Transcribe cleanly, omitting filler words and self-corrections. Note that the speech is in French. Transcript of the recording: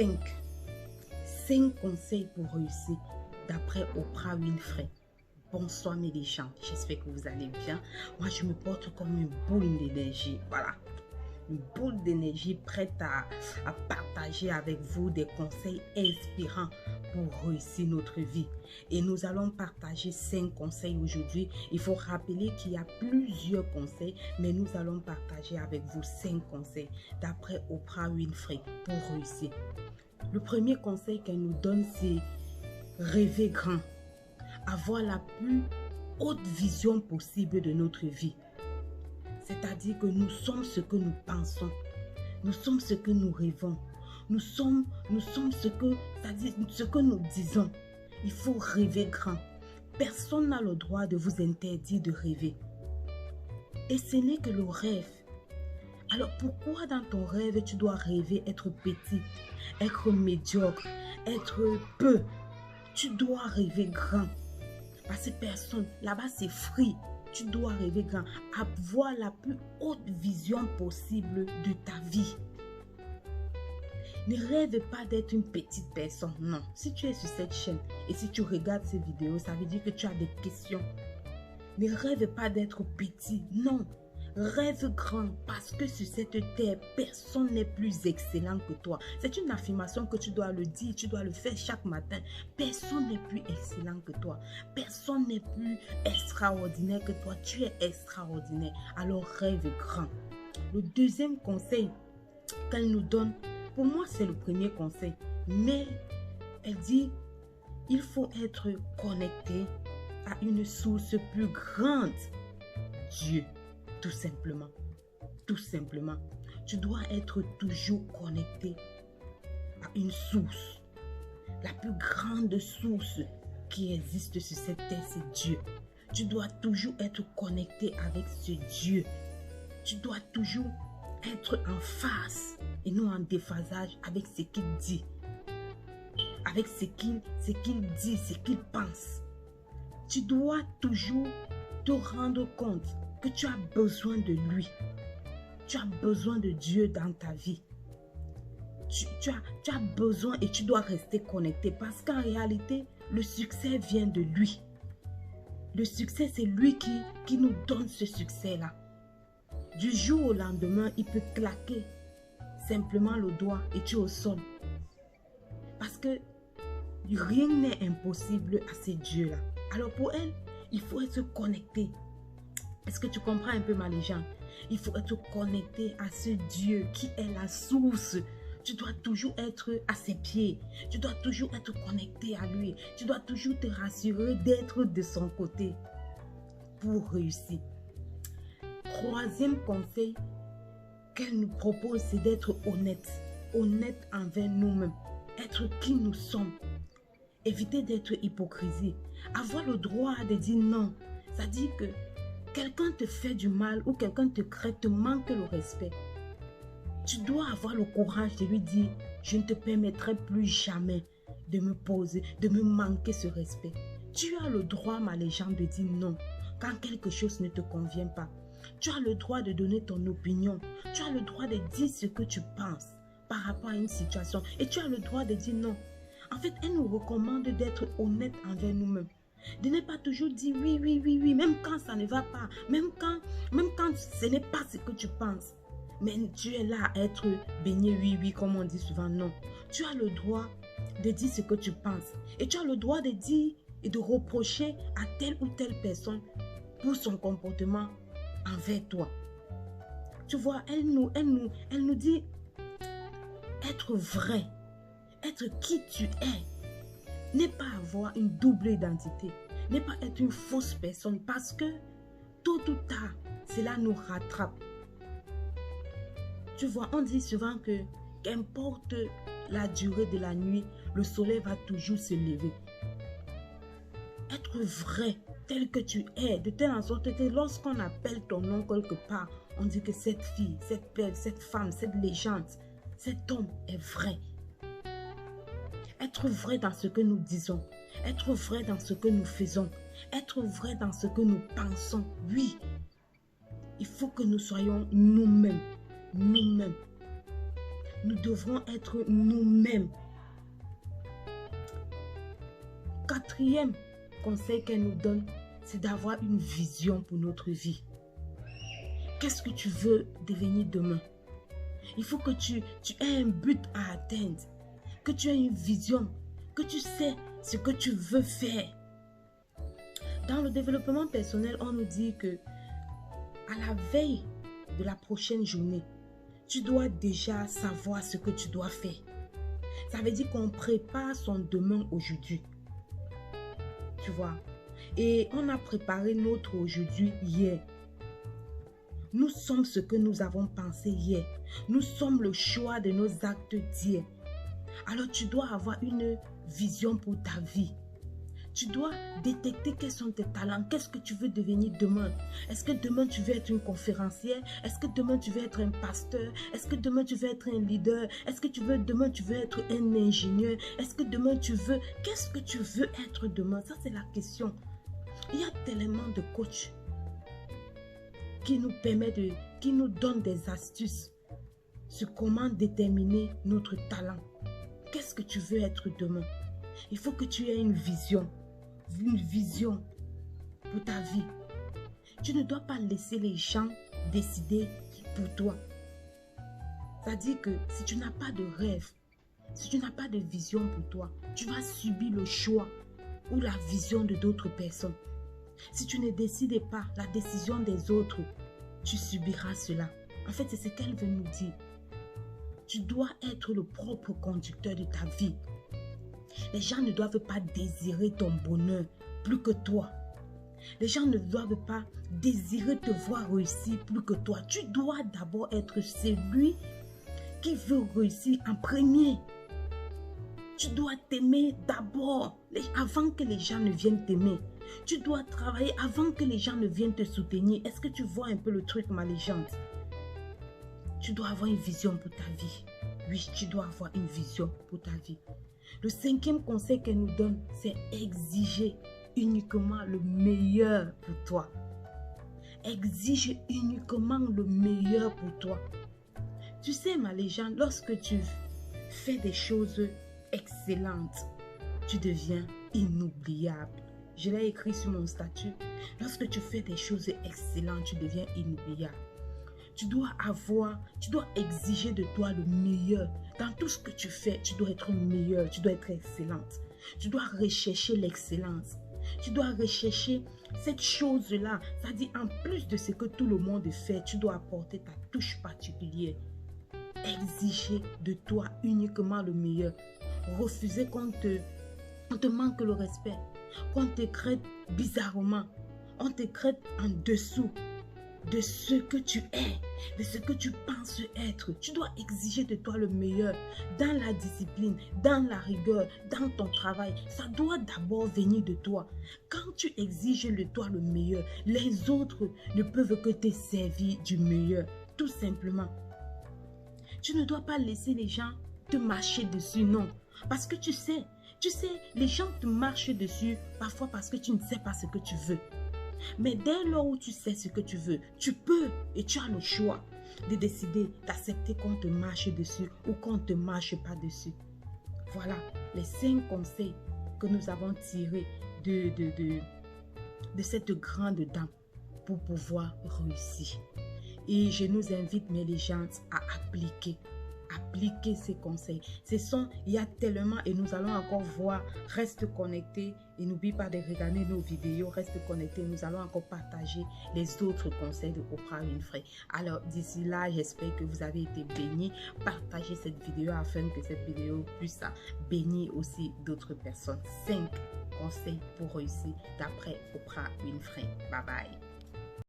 5 conseils pour réussir d'après Oprah Winfrey. Bonsoir mes gens, j'espère que vous allez bien. Moi je me porte comme une boule d'énergie, voilà. Une boule d'énergie prête à partager avec vous des conseils inspirants pour réussir notre vie. Et nous allons partager 5 conseils aujourd'hui. Il faut rappeler qu'il y a plusieurs conseils, mais nous allons partager avec vous 5 conseils d'après Oprah Winfrey pour réussir. Le premier conseil qu'elle nous donne, c'est rêver grand. Avoir la plus haute vision possible de notre vie. C'est-à-dire que nous sommes ce que nous pensons. Nous sommes ce que nous rêvons. Nous sommes ce que nous disons. Il faut rêver grand. Personne n'a le droit de vous interdire de rêver. Et ce n'est que le rêve. Alors pourquoi dans ton rêve tu dois rêver être petit, être médiocre, être peu? Tu dois rêver grand. Parce que personne, là-bas c'est free. Tu dois rêver grand, avoir la plus haute vision possible de ta vie. Ne rêve pas d'être une petite personne, non. Si tu es sur cette chaîne et si tu regardes ces vidéos, ça veut dire que tu as des questions. Ne rêve pas d'être petit, non. Rêve grand parce que sur cette terre, personne n'est plus excellent que toi. C'est une affirmation que tu dois le dire, tu dois le faire chaque matin. Personne n'est plus excellent que toi. Personne n'est plus extraordinaire que toi. Tu es extraordinaire. Alors rêve grand. Le deuxième conseil qu'elle nous donne, pour moi c'est le premier conseil, mais elle dit, il faut être connecté à une source plus grande, Dieu. Tout simplement. Tout simplement. Tu dois être toujours connecté à une source. La plus grande source qui existe sur cette terre, c'est Dieu. Tu dois toujours être connecté avec ce Dieu. Tu dois toujours être en face et non en déphasage avec ce qu'il dit. Avec ce qu'il dit, ce qu'il pense. Tu dois toujours te rendre compte que tu as besoin de lui. Tu as besoin de Dieu dans ta vie. Tu as besoin et tu dois rester connecté parce qu'en réalité, le succès vient de lui. Le succès, c'est lui qui nous donne ce succès-là. Du jour au lendemain, il peut claquer simplement le doigt et tu es au sol. Parce que rien n'est impossible à ces dieux-là. Alors pour elle, il faut être connecté. Est-ce que tu comprends un peu ma légende? Il faut être connecté à ce Dieu qui est la source. Tu dois toujours être à ses pieds. Tu dois toujours être connecté à lui. Tu dois toujours te rassurer d'être de son côté pour réussir. Troisième conseil qu'elle nous propose, c'est d'être honnête. Honnête envers nous-mêmes. Être qui nous sommes. Éviter d'être hypocrisie. Avoir le droit de dire non. C'est-à-dire que quelqu'un te fait du mal ou quelqu'un te crée, te manque le respect. Tu dois avoir le courage de lui dire, je ne te permettrai plus jamais de me poser, de me manquer ce respect. Tu as le droit, ma légende, de dire non quand quelque chose ne te convient pas. Tu as le droit de donner ton opinion. Tu as le droit de dire ce que tu penses par rapport à une situation. Et tu as le droit de dire non. En fait, elle nous recommande d'être honnête envers nous-mêmes. De ne pas toujours dire oui, oui, oui, oui, même quand ça ne va pas, même quand ce n'est pas ce que tu penses. Mais tu es là à être baigné, oui, oui, comme on dit souvent, non. Tu as le droit de dire ce que tu penses. Et tu as le droit de dire et de reprocher à telle ou telle personne pour son comportement envers toi. Tu vois, elle nous dit être vrai, être qui tu es. Ne pas avoir une double identité, ne pas être une fausse personne parce que tôt ou tard, cela nous rattrape. Tu vois, on dit souvent que qu'importe la durée de la nuit, le soleil va toujours se lever. Être vrai tel que tu es, de telle sorte que lorsqu'on appelle ton nom quelque part, on dit que cette fille, cette belle, cette femme, cette légende, cet homme est vrai. Être vrai dans ce que nous disons, être vrai dans ce que nous faisons, être vrai dans ce que nous pensons. Oui, il faut que nous soyons nous-mêmes, nous-mêmes. nous devrons être nous-mêmes. Quatrième conseil qu'elle nous donne, c'est d'avoir une vision pour notre vie. Qu'est-ce que tu veux devenir demain? Il faut que tu aies un but à atteindre, que tu aies une vision, que tu sais ce que tu veux faire. Dans le développement personnel, on nous dit que à la veille de la prochaine journée, tu dois déjà savoir ce que tu dois faire. Ça veut dire qu'on prépare son demain aujourd'hui. Tu vois? Et on a préparé notre aujourd'hui hier. Nous sommes ce que nous avons pensé hier. Nous sommes le choix de nos actes d'hier. Alors tu dois avoir une vision pour ta vie. Tu dois détecter quels sont tes talents. Qu'est-ce que tu veux devenir demain? Est-ce que demain tu veux être une conférencière? Est-ce que demain tu veux être un pasteur? Est-ce que demain tu veux être un leader? Est-ce que demain tu veux être un ingénieur? Est-ce que demain tu veux... Qu'est-ce que tu veux être demain? Ça c'est la question. Il y a tellement de coachs qui nous donnent des astuces sur comment déterminer notre talent. Qu'est-ce que tu veux être demain? Il faut que tu aies une vision pour ta vie. Tu ne dois pas laisser les gens décider pour toi. C'est-à-dire que si tu n'as pas de rêve, si tu n'as pas de vision pour toi, tu vas subir le choix ou la vision de d'autres personnes. Si tu ne décides pas la décision des autres, tu subiras cela. En fait, c'est ce qu'elle veut nous dire. Tu dois être le propre conducteur de ta vie. Les gens ne doivent pas désirer ton bonheur plus que toi. Les gens ne doivent pas désirer te voir réussir plus que toi. Tu dois d'abord être celui qui veut réussir en premier. Tu dois t'aimer d'abord, avant que les gens ne viennent t'aimer. Tu dois travailler avant que les gens ne viennent te soutenir. Est-ce que tu vois un peu le truc, ma légende? Tu dois avoir une vision pour ta vie. Oui, tu dois avoir une vision pour ta vie. Le cinquième conseil qu'elle nous donne, c'est exiger uniquement le meilleur pour toi. Exige uniquement le meilleur pour toi. Tu sais, ma légende, lorsque tu fais des choses excellentes, tu deviens inoubliable. Je l'ai écrit sur mon statut. Lorsque tu fais des choses excellentes, tu deviens inoubliable. Tu dois exiger de toi le meilleur. Dans tout ce que tu fais, tu dois être meilleur, tu dois être excellente. Tu dois rechercher l'excellence. Tu dois rechercher cette chose-là. C'est-à-dire, en plus de ce que tout le monde fait, tu dois apporter ta touche particulière. Exiger de toi uniquement le meilleur. Refuser qu'on te manque le respect, qu'on te traite bizarrement, on te traite en dessous de ce que tu es, de ce que tu penses être. Tu dois exiger de toi le meilleur dans la discipline, dans la rigueur, dans ton travail. Ça doit d'abord venir de toi. Quand tu exiges de toi le meilleur, les autres ne peuvent que te servir du meilleur, tout simplement. Tu ne dois pas laisser les gens te marcher dessus, non. Parce que tu sais, les gens te marchent dessus parfois parce que tu ne sais pas ce que tu veux. Mais dès lors où tu sais ce que tu veux, tu peux et tu as le choix de décider d'accepter qu'on te marche dessus ou qu'on ne te marche pas dessus. Voilà les 5 conseils que nous avons tirés de cette grande dame pour pouvoir réussir. Et je nous invite, mes légendes, à appliquer ces conseils. Il y a tellement et nous allons encore voir. Reste connecté et n'oublie pas de regarder nos vidéos. Reste connecté, nous allons encore partager les autres conseils de Oprah Winfrey. Alors d'ici là, j'espère que vous avez été bénis. Partagez cette vidéo afin que cette vidéo puisse bénir aussi d'autres personnes. 5 conseils pour réussir d'après Oprah Winfrey. Bye bye.